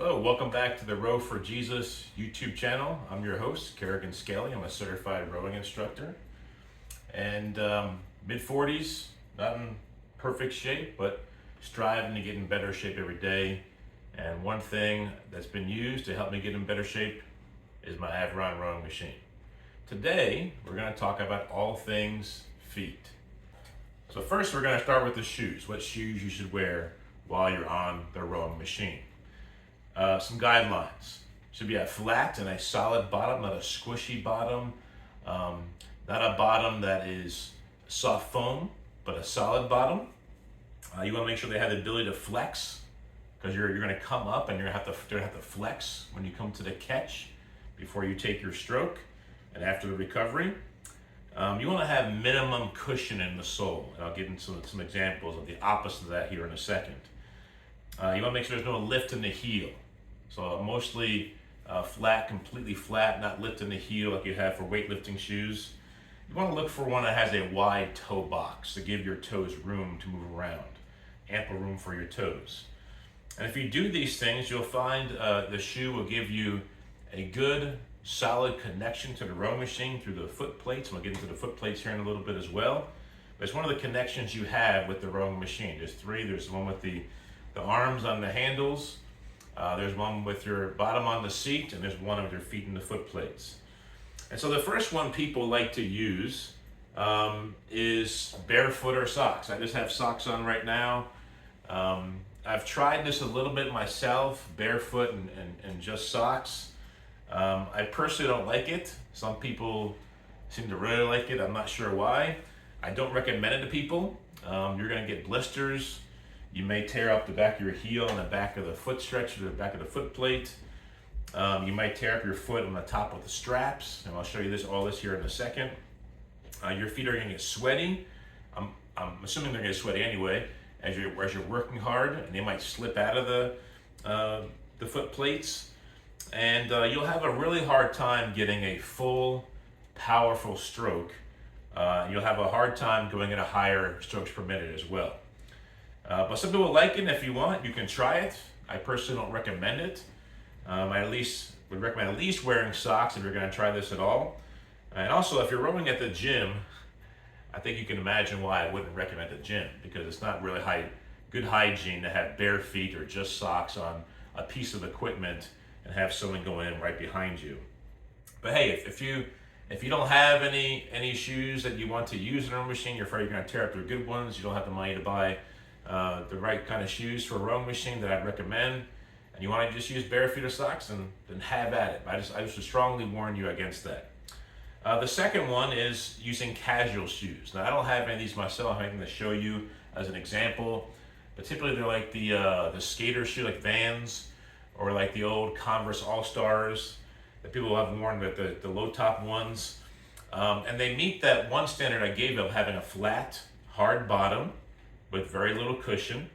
Hello, welcome back to the Row for Jesus YouTube channel. I'm your host, Kerrigan Skelly. I'm a certified rowing instructor. And mid-40s, not in perfect shape, but striving to get in better shape every day. And one thing that's been used to help me get in better shape is my Aviron rowing machine. Today, we're going to talk about all things feet. So first, we're going to start with the shoes. What shoes you should wear while you're on the rowing machine. Some guidelines. Should be a flat and a solid bottom, not a squishy bottom. Not a bottom that is soft foam, but a solid bottom. You want to make sure they have the ability to flex, because you're going to come up and you're going to have to flex when you come to the catch before you take your stroke and after the recovery. You want to have minimum cushion in the sole, and I'll get into some examples of the opposite of that here in a second. You want to make sure there's no lift in the heel. So mostly flat, completely flat, not lifting the heel like you have for weightlifting shoes. You want to look for one that has a wide toe box to give your toes room to move around, ample room for your toes. And if you do these things, you'll find the shoe will give you a good, solid connection to the rowing machine through the foot plates. And we'll get into the foot plates here in a little bit as well. But it's one of the connections you have with the rowing machine. There's three. There's one with the arms on the handles. There's one with your bottom on the seat, and there's one with your feet in the foot plates. And so the first one people like to use is barefoot or socks. I just have socks on right now. I've tried this a little bit myself, barefoot and just socks. I personally don't like it. Some people seem to really like it. I'm not sure why. I don't recommend it to people. You're going to get blisters. You may tear up the back of your heel and the back of the foot stretch or the back of the foot plate. You might tear up your foot on the top of the straps, and I'll show you all this here in a second. Your feet are going to get sweaty. I'm assuming they're going to get sweaty anyway as you're working hard, and they might slip out of the foot plates, and you'll have a really hard time getting a full, powerful stroke. You'll have a hard time going at a higher strokes per minute as well. But some people like it, and if you want, you can try it. I personally don't recommend it. I at least would recommend at least wearing socks if you're going to try this at all. And also, if you're rowing at the gym, I think you can imagine why I wouldn't recommend the gym, because it's not really good hygiene to have bare feet or just socks on a piece of equipment and have someone go in right behind you. But hey, if you don't have any shoes that you want to use in a rowing machine, you're afraid you're going to tear up the good ones, you don't have the money to buy the right kind of shoes for a rowing machine that I'd recommend, and you want to just use bare feet or socks, then have at it. I just would strongly warn you against that. The second one is using casual shoes. Now, I don't have any of these myself. I'm going to show you as an example, but typically they're like the skater shoe, like Vans, or like the old Converse All-Stars that people have worn, the low top ones. And they meet that one standard I gave of having a flat, hard bottom with very little cushion,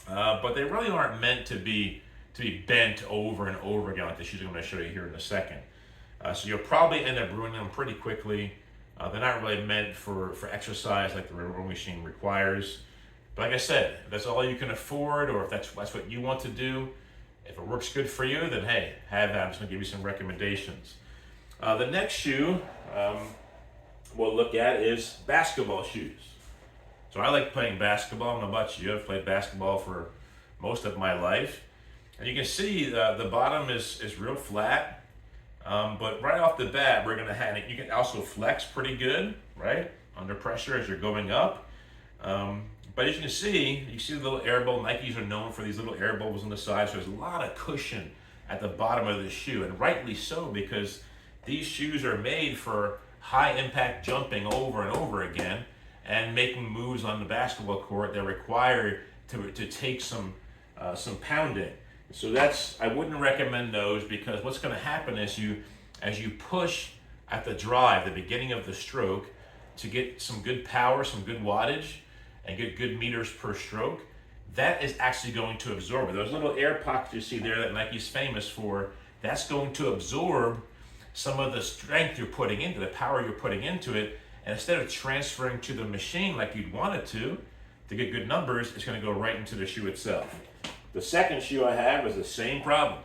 but they really aren't meant to be bent over and over again like the shoes I'm going to show you here in a second. So you'll probably end up ruining them pretty quickly. They're not really meant for exercise like the rowing machine requires. But like I said, if that's all you can afford, or if that's what you want to do, if it works good for you, then hey, have that. I'm just going to give you some recommendations. The next shoe we'll look at is basketball shoes. So I like playing basketball. I don't know about you. I've played basketball for most of my life. And you can see the bottom is real flat. But right off the bat, we're going to have it. You can also flex pretty good, right? Under pressure as you're going up. But as you can see the little air bubble. Nikes are known for these little air bubbles on the side. So there's a lot of cushion at the bottom of the shoe. And rightly so, because these shoes are made for high impact jumping over and over again, and making moves on the basketball court that require to take some pounding. So I wouldn't recommend those, because what's going to happen is as you push at the drive, the beginning of the stroke, to get some good power, some good wattage, and get good meters per stroke, that is actually going to absorb it. Those little air pockets you see there that Nike's famous for, that's going to absorb some of the strength you're putting into, the power you're putting into it. And instead of transferring to the machine like you'd want it to get good numbers, it's going to go right into the shoe itself. The second shoe I have is the same problem.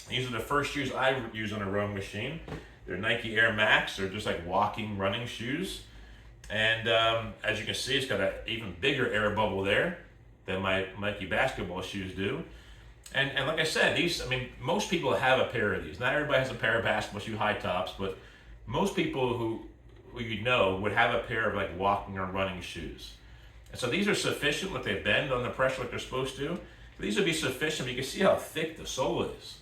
These are the first shoes I use on a rowing machine. They're Nike Air Max. They're just like walking, running shoes. And as you can see, it's got an even bigger air bubble there than my Nike basketball shoes do. And like I said, most people have a pair of these. Not everybody has a pair of basketball shoe high tops, but most people who you know would have a pair of like walking or running shoes. And so these are sufficient. Look, they bend under pressure like they're supposed to. These would be sufficient. But you can see how thick the sole is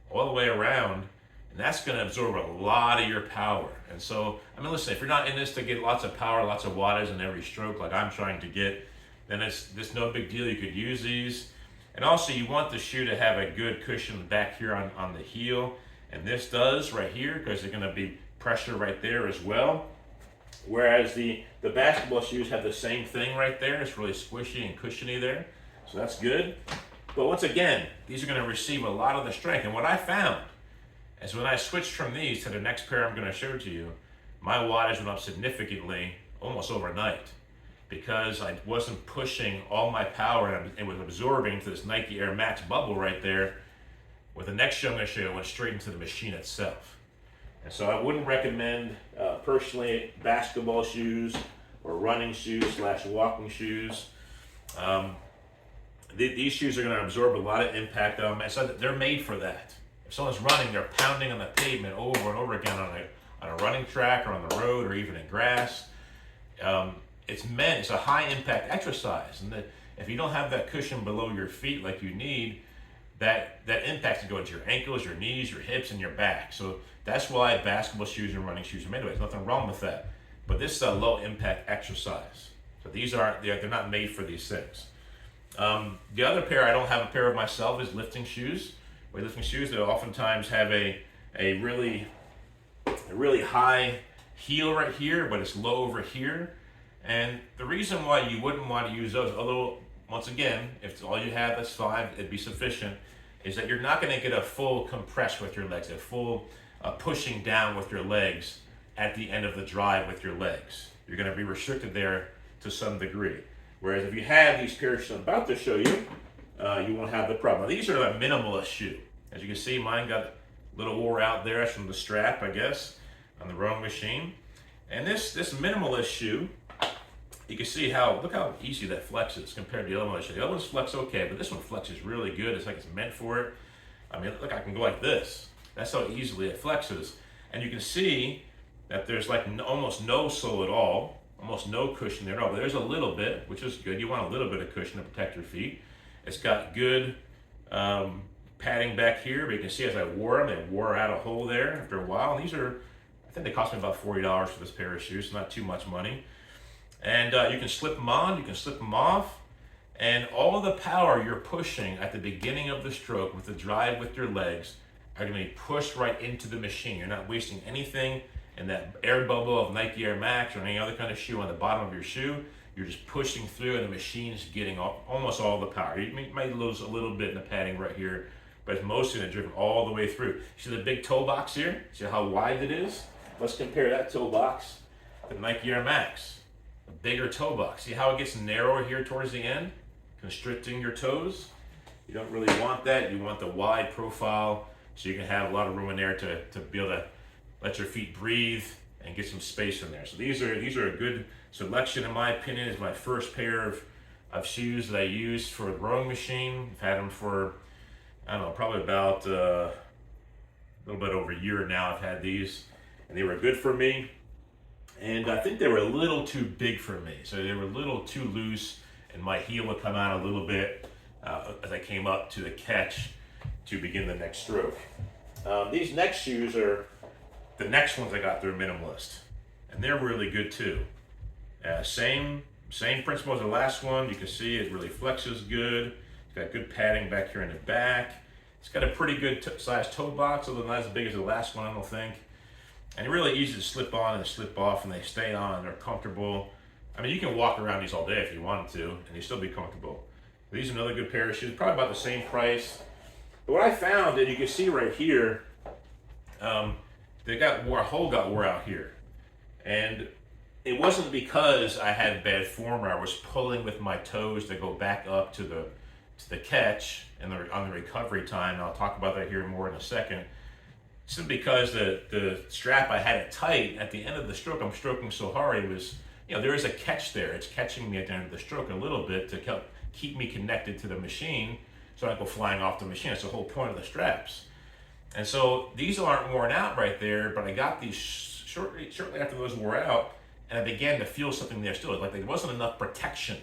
all the way around. And that's going to absorb a lot of your power. And so, listen, if you're not in this to get lots of power, lots of wattage in every stroke like I'm trying to get, then it's no big deal. You could use these. And also, you want the shoe to have a good cushion back here on the heel. And this does right here, because there's going to be pressure right there as well. Whereas the basketball shoes have the same thing right there. It's really squishy and cushiony there. So that's good. But once again, these are going to receive a lot of the strength. And what I found is when I switched from these to the next pair I'm going to show to you, my wattage went up significantly almost overnight, because I wasn't pushing all my power and it was absorbing to this Nike Air Max bubble right there. With the next shoe I'm going to show you, it went straight into the machine itself. And so I wouldn't recommend, personally, basketball shoes or running shoes / walking shoes. These shoes are going to absorb a lot of impact. So they're made for that. If someone's running, they're pounding on the pavement over and over again on a running track or on the road or even in grass. It's a high impact exercise, and if you don't have that cushion below your feet like you need, that impact to go into your ankles, your knees, your hips, and your back. So that's why basketball shoes and running shoes are made. There's nothing wrong with that. But this is a low impact exercise. So they're not made for these things. The other pair, I don't have a pair of myself, is lifting shoes. Weightlifting shoes that oftentimes have a really high heel right here, but it's low over here. And the reason why you wouldn't want to use those, although once again, if it's all you have, that's fine, it'd be sufficient, is that you're not going to get a full compress with your legs, a full pushing down with your legs at the end of the drive with your legs. You're going to be restricted there to some degree. Whereas if you have these pairs I'm about to show you, you won't have the problem. Now, these are a minimalist shoe. As you can see, mine got a little wore out there from the strap, I guess, on the rowing machine. And this minimalist shoe, you can see look how easy that flexes compared to the other one. The other ones flex okay, but this one flexes really good. It's like it's meant for it. Look, I can go like this. That's how easily it flexes. And you can see that there's like almost no sole at all, almost no cushion there at all. But there's a little bit, which is good. You want a little bit of cushion to protect your feet. It's got good padding back here, but you can see as I wore them, they wore out a hole there after a while. And these are, I think they cost me about $40 for this pair of shoes, so not too much money. And you can slip them on, you can slip them off, and all of the power you're pushing at the beginning of the stroke with the drive with your legs are going to be pushed right into the machine. You're not wasting anything in that air bubble of Nike Air Max or any other kind of shoe on the bottom of your shoe. You're just pushing through, and the machine's getting almost all the power. You might lose a little bit in the padding right here, but it's mostly going to driven all the way through. See the big toe box here? See how wide it is? Let's compare that toe box to the Nike Air Max. A bigger toe box. See how it gets narrower here towards the end, constricting your toes? You don't really want that. You want the wide profile so you can have a lot of room in there to be able to let your feet breathe and get some space in there. So these are a good selection, in my opinion. Is my first pair of shoes that I used for the rowing machine. I've had them for, I don't know, probably about a little bit over a year now. I've had these, and they were good for me. And I think they were a little too big for me. So they were a little too loose, and my heel would come out a little bit as I came up to the catch to begin the next stroke. These next shoes are the next ones I got. They're minimalist, and they're really good too. Same principle as the last one. You can see it really flexes good. It's got good padding back here in the back. It's got a pretty good size toe box, although not as big as the last one, I don't think. And they're really easy to slip on and slip off, and they stay on and they're comfortable. You can walk around these all day if you wanted to, and you still be comfortable. These are another good pair of shoes, probably about the same price. But what I found, and you can see right here, a hole got wore out here. And it wasn't because I had bad form or I was pulling with my toes to go back up to the catch and on the recovery time, and I'll talk about that here more in a second, simply because the strap, I had it tight at the end of the stroke. I'm stroking so hard, it was, there is a catch there. It's catching me at the end of the stroke a little bit to keep me connected to the machine so I don't go flying off the machine. That's the whole point of the straps. And so these aren't worn out right there, but I got these shortly after those wore out, and I began to feel something there still. Like there wasn't enough protection,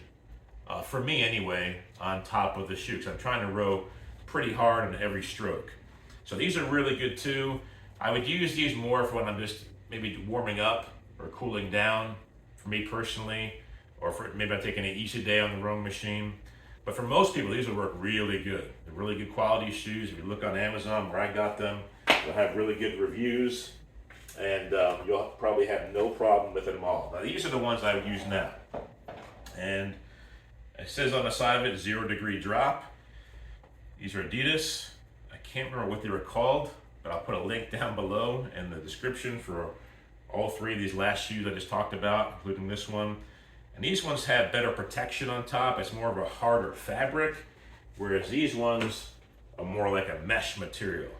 for me anyway, on top of the shoe, because I'm trying to row pretty hard on every stroke. So these are really good too. I would use these more for when I'm just maybe warming up or cooling down, for me personally, or for maybe I'm taking an easy day on the rowing machine. But for most people, these will work really good. They're really good quality shoes. If you look on Amazon where I got them, they'll have really good reviews, and you'll probably have no problem with them all. Now these are the ones I would use now. And it says on the side of it, 0 degree drop. These are Adidas. I can't remember what they were called, but I'll put a link down below in the description for all three of these last shoes I just talked about, including this one. And these ones have better protection on top. It's more of a harder fabric, whereas these ones are more like a mesh material.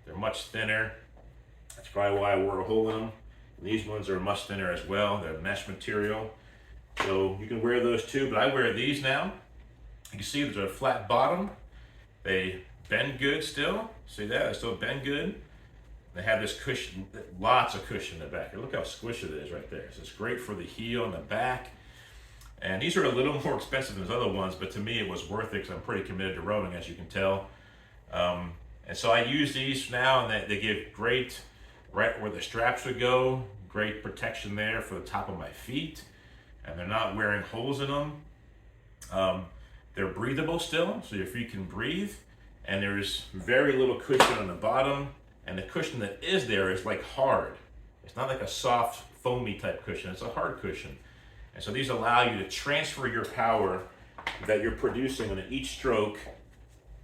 They're much thinner. That's probably why I wore a hole in them. And these ones are much thinner as well. They're mesh material. So you can wear those too, but I wear these now. You can see there's a flat bottom. They bend good still. See that? They still bend good. They have this cushion, lots of cushion in the back. Look how squishy it is right there. So it's great for the heel and the back. And these are a little more expensive than those other ones, but to me it was worth it because I'm pretty committed to rowing, as you can tell. And so I use these now, and they give great, right where the straps would go, great protection there for the top of my feet, and they're not wearing holes in them. They're breathable still, so your feet can breathe, and there's very little cushion on the bottom, and the cushion that is there is like hard. It's not like a soft, foamy type cushion, it's a hard cushion. And so these allow you to transfer your power that you're producing on each stroke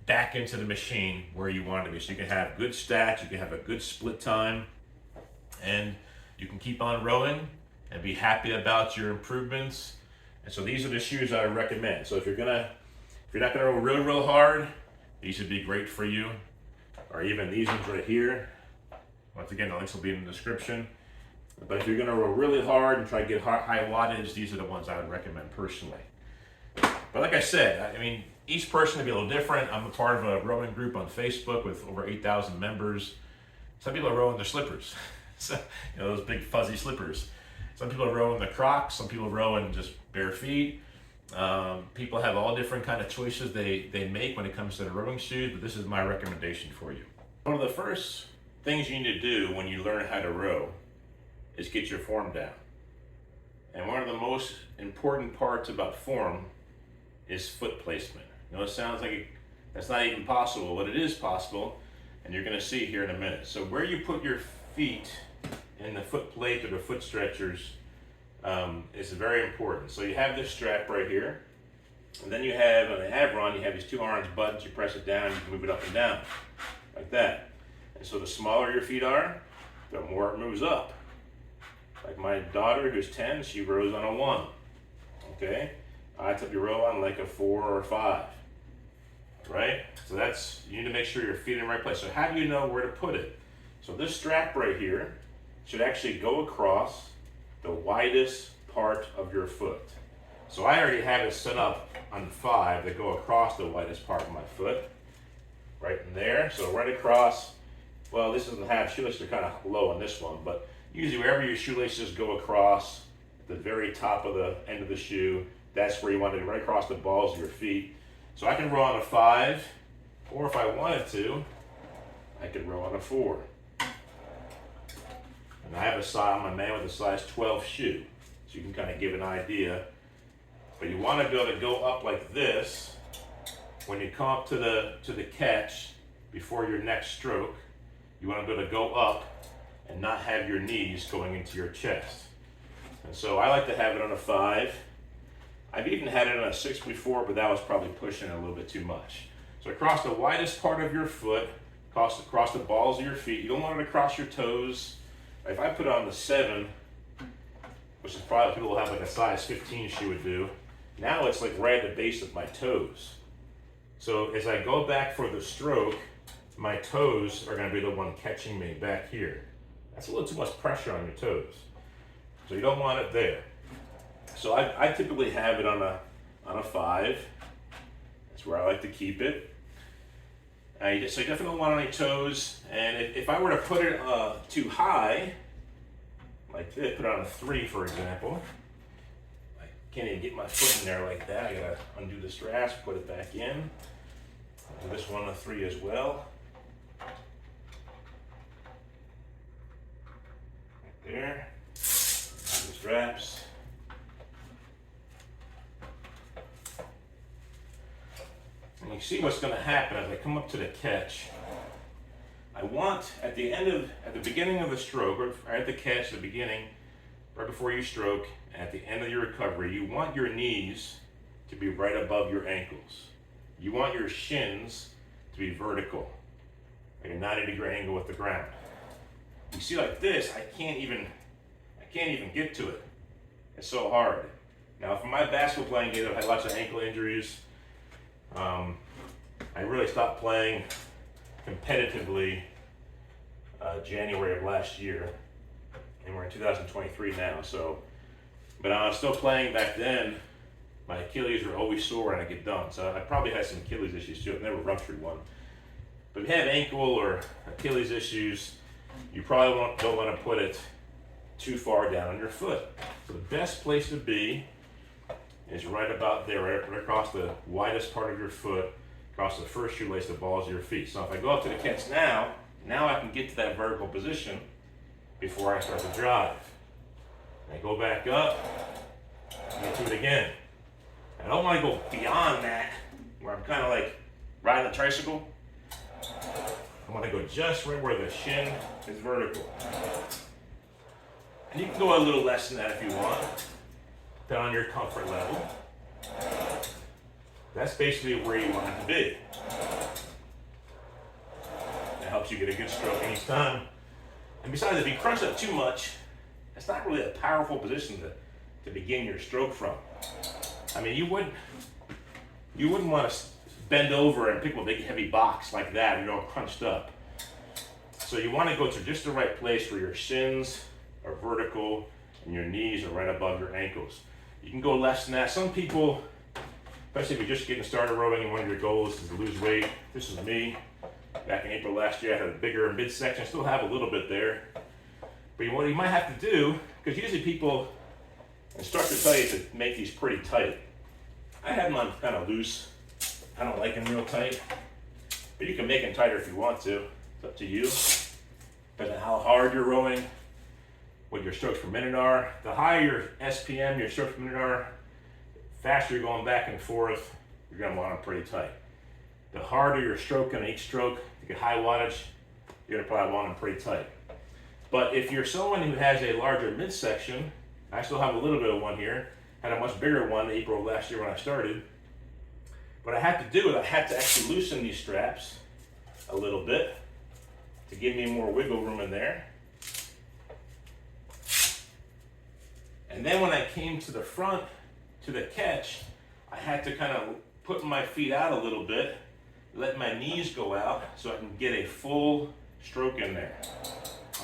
back into the machine where you want it to be. So you can have good stats, you can have a good split time, and you can keep on rowing and be happy about your improvements. And so these are the shoes I recommend. So if you're not gonna row real hard, these would be great for you. Or even these ones right here. Once again, the links will be in the description. But if you're gonna row really hard and try to get high wattage, these are the ones I would recommend personally. But like I said, I mean, each person will be a little different. I'm a part of a rowing group on Facebook with over 8,000 members. Some people are rowing their slippers. So, those big fuzzy slippers. Some people are rowing the Crocs, some people are rowing just bare feet. People have all different kind of choices they make when it comes to the rowing shoes, but this is my recommendation for you. One of the first things you need to do when you learn how to row is get your form down. And one of the most important parts about form is foot placement. It sounds like that's not even possible, but it is possible, and you're gonna see here in a minute. So where you put your feet in the foot plate or the foot stretchers is very important. So you have this strap right here, and then you have, on the Aviron, you have these two orange buttons. You press it down, you can move it up and down, like that. And so the smaller your feet are, the more it moves up. Like my daughter, who's 10, she rows on a 1, okay? I typically row on like a 4 or a 5, right? So you need to make sure your feet are in the right place. So how do you know where to put it? So this strap right here should actually go across the widest part of your foot. So I already have it set up on 5 to go across the widest part of my foot, right in there. So right across, well, this doesn't have shoelaces, are kind of low on this one, but usually wherever your shoelaces go across the very top of the end of the shoe, that's where you want it, right across the balls of your feet. So I can row on a 5, or if I wanted to, I could row on a 4. And I have I'm a man with a size 12 shoe, so you can kind of give an idea. But you want to be able to go up like this when you come up to the catch before your next stroke. You want to be able to go up and not have your knees going into your chest. And so I like to have it on a 5. I've even had it on a 6 before, but that was probably pushing it a little bit too much. So across the widest part of your foot, across the balls of your feet, you don't want it across your toes. If I put on the 7, which is probably people who have like a size 15 shoe would do, now it's like right at the base of my toes. So as I go back for the stroke, my toes are going to be the one catching me back here. That's a little too much pressure on your toes. So you don't want it there. So I typically have it on a 5. That's where I like to keep it. So you definitely don't want it on your toes. And if I were to put it too high, like this, put it on a 3 for example, I can't even get my foot in there like that. I gotta undo the straps, put it back in. Do this one on a 3 as well. Right there. Undo the straps. And you see what's going to happen as I come up to the catch. I want at the beginning of the stroke, or at the catch, the beginning, right before you stroke, at the end of your recovery, you want your knees to be right above your ankles. You want your shins to be vertical, like a 90-degree angle with the ground. You see, like this, I can't even get to it. It's so hard. Now, from my basketball playing days, I've had lots of ankle injuries. I really stopped playing competitively January of last year, and we're in 2023 now. So, but I was still playing back then. My Achilles were always sore when I get done. So I probably had some Achilles issues too. I've never ruptured one. But if you have ankle or Achilles issues, you probably don't want to put it too far down on your foot. So the best place to be is right about there, right across the widest part of your foot, across the first shoelace that balls of your feet. So if I go up to the catch now I can get to that vertical position before I start to drive. And I go back up, and I do it again. I don't want to go beyond that, where I'm kind of like riding a tricycle. I want to go just right where the shin is vertical. And you can go a little less than that if you want, depending on your comfort level. That's basically where you want it to be. It helps you get a good stroke each time. And besides, if you crunch up too much, it's not really a powerful position to begin your stroke from. I mean, you wouldn't want to bend over and pick up a big heavy box like that, you're all crunched up. So you want to go to just the right place where your shins are vertical and your knees are right above your ankles. You can go less than that. Some people, especially if you're just getting started rowing and one of your goals is to lose weight. This is me. Back in April last year, I had a bigger midsection. I still have a little bit there. But what you might have to do, because usually instructors tell you to make these pretty tight. I have them on kind of loose. I don't like them real tight. But you can make them tighter if you want to. It's up to you. Depending on how hard you're rowing, what your strokes per minute are. The higher your SPM, your strokes per minute are, faster you're going back and forth, you're going to want them pretty tight. The harder you're stroking each stroke, to get high wattage, you're going to probably want them pretty tight. But if you're someone who has a larger midsection, I still have a little bit of one here, had a much bigger one in April of last year when I started. What I had to do is I had to actually loosen these straps a little bit to give me more wiggle room in there. And then when I came to the front, to the catch, I had to kind of put my feet out a little bit, let my knees go out so I can get a full stroke in there.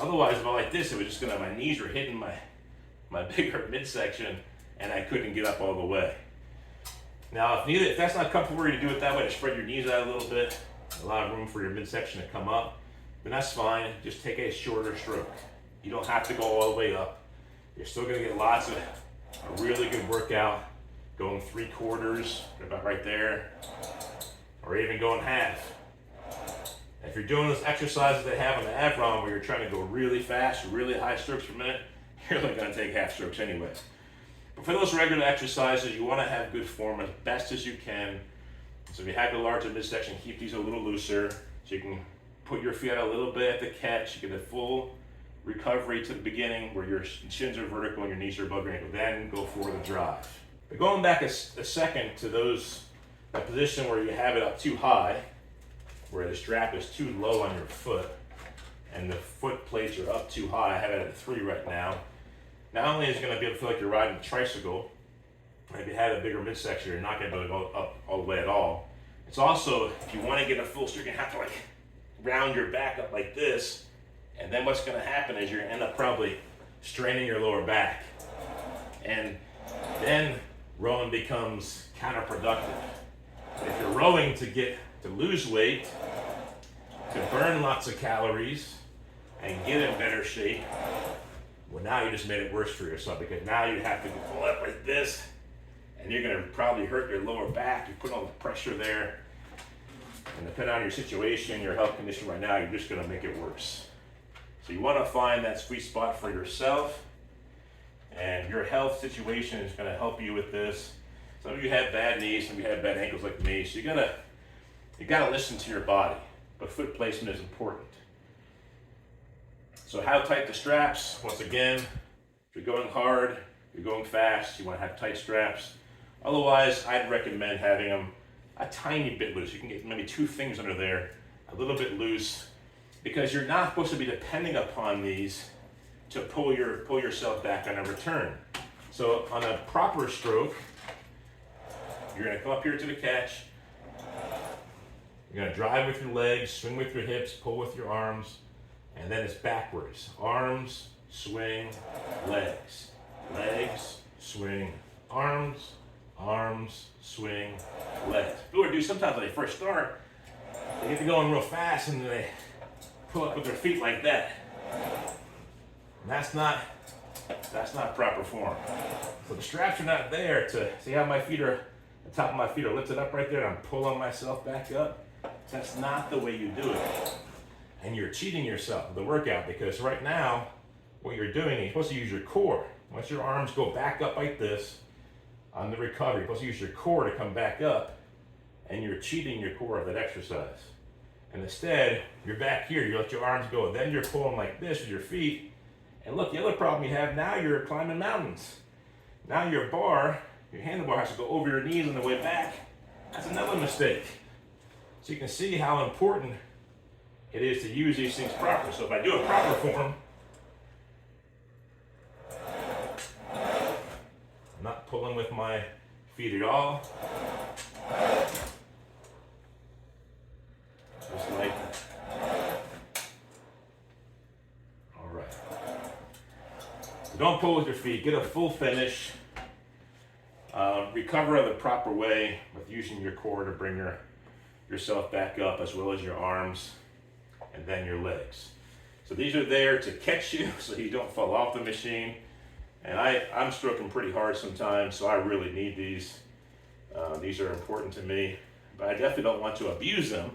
Otherwise, if I like this, it was just my knees were hitting my bigger midsection and I couldn't get up all the way. Now, if that's not comfortable for you to do it that way, to spread your knees out a little bit, a lot of room for your midsection to come up, then that's fine. Just take a shorter stroke. You don't have to go all the way up. You're still gonna get lots of a really good workout going 3/4, about right there, or even going half. If you're doing those exercises they have on the Aviron where you're trying to go really fast, really high strokes per minute, you're only gonna take half strokes anyway. But for those regular exercises, you wanna have good form as best as you can. So if you have a larger midsection, keep these a little looser so you can put your feet out a little bit at the catch, you get a full recovery to the beginning where your shins are vertical and your knees are above your ankle. Then go for the drive. But going back a second to that position where you have it up too high, where the strap is too low on your foot and the foot plates are up too high. I have it at a 3 right now. Not only is it going to be able to feel like you're riding a tricycle, if you had a bigger midsection, you're not going to be able to go up all the way at all. It's also, if you want to get a full stroke, you're gonna have to like round your back up like this, and then what's gonna happen is you're gonna end up probably straining your lower back. And then rowing becomes counterproductive. If you're rowing to lose weight, to burn lots of calories, and get in better shape, well, now you just made it worse for yourself, because now you have to pull up like this, and you're gonna probably hurt your lower back. You put all the pressure there, and depending on your situation, your health condition right now, you're just gonna make it worse. So you wanna find that sweet spot for yourself, and your health situation is gonna help you with this. Some of you have bad knees, some of you have bad ankles like me, so you gotta listen to your body, but foot placement is important. So how tight the straps? Once again, if you're going hard, you're going fast, you want to have tight straps. Otherwise, I'd recommend having them a tiny bit loose. You can get maybe 2 fingers under there, a little bit loose, because you're not supposed to be depending upon these to pull yourself back on a return. So on a proper stroke, you're going to come up here to the catch. You're going to drive with your legs, swing with your hips, pull with your arms. And then it's backwards. Arms, swing, legs. Legs, swing, arms, arms, swing, legs. People do sometimes when they first start, they get to going real fast and they pull up with their feet like that. And that's not proper form. So the straps are not there to see how the top of my feet are lifted up right there, and I'm pulling myself back up. That's not the way you do it. And you're cheating yourself with the workout, because right now, what you're doing, you're supposed to use your core. Once your arms go back up like this, on the recovery, you're supposed to use your core to come back up, and you're cheating your core of that exercise. And instead, you're back here, you let your arms go, then you're pulling like this with your feet. And look, the other problem you have now, you're climbing mountains. Now your handlebar has to go over your knees on the way back. That's another mistake. So you can see how important it is to use these things properly. So if I do a proper form, I'm not pulling with my feet at all. Just like that. All right. So don't pull with your feet. Get a full finish. Recover the proper way with using your core to bring yourself back up, as well as your arms and then your legs. So these are there to catch you so you don't fall off the machine. And I'm stroking pretty hard sometimes, so I really need these. These are important to me, but I definitely don't want to abuse them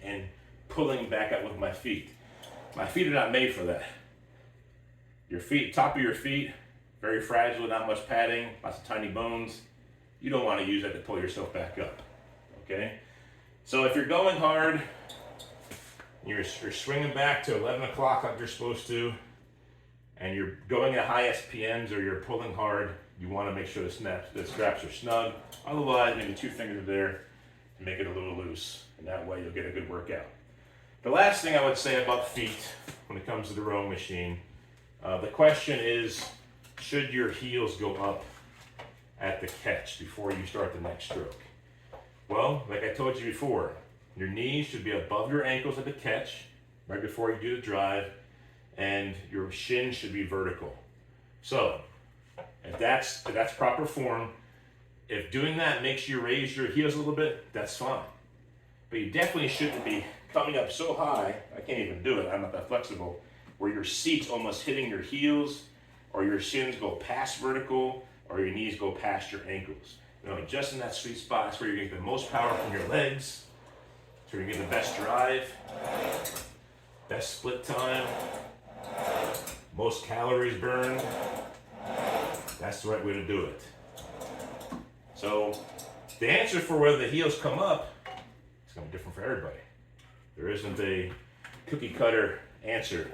and pulling back up with my feet. My feet are not made for that. Your feet, top of your feet, very fragile, not much padding, lots of tiny bones. You don't want to use that to pull yourself back up, okay? So if you're going hard, you're swinging back to 11 o'clock like you're supposed to, and you're going at high SPMs, or you're pulling hard, you want to make sure the straps are snug. Otherwise, maybe 2 fingers are there to make it a little loose, and that way you'll get a good workout. The last thing I would say about feet when it comes to the rowing machine, the question is, should your heels go up at the catch before you start the next stroke? Well, like I told you before, your knees should be above your ankles at the catch, right before you do the drive, and your shin should be vertical. So, if that's proper form, if doing that makes you raise your heels a little bit, that's fine. But you definitely shouldn't be coming up so high, I can't even do it, I'm not that flexible, where your seat's almost hitting your heels, or your shins go past vertical, or your knees go past your ankles. Just in that sweet spot is where you're getting the most power from your legs, so you're getting the best drive, best split time, most calories burned. That's the right way to do it. So the answer for whether the heels come up is going to be different for everybody. There isn't a cookie cutter answer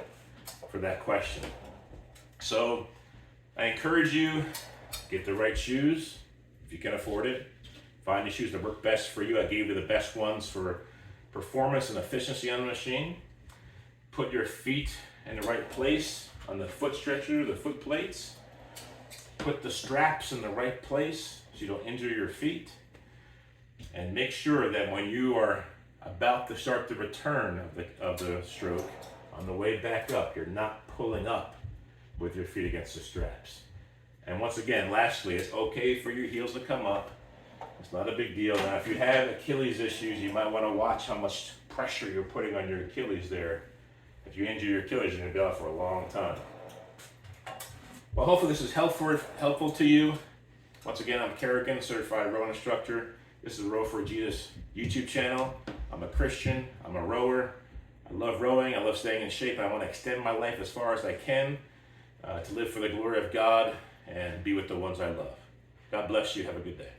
for that question. So I encourage you, get the right shoes if you can afford it. Find the shoes that work best for you. I gave you the best ones for performance and efficiency on the machine. Put your feet in the right place on the foot stretcher, the foot plates. Put the straps in the right place so you don't injure your feet. And make sure that when you are about to start the return of the stroke, on the way back up, you're not pulling up with your feet against the straps. And once again, lastly, it's okay for your heels to come up. It's not a big deal. Now, if you have Achilles issues, you might want to watch how much pressure you're putting on your Achilles there. If you injure your Achilles, you're going to be out for a long time. Well, hopefully this is helpful to you. Once again, I'm Kerrigan, certified rowing instructor. This is the Row for Jesus YouTube channel. I'm a Christian. I'm a rower. I love rowing. I love staying in shape. And I want to extend my life as far as I can to live for the glory of God and be with the ones I love. God bless you. Have a good day.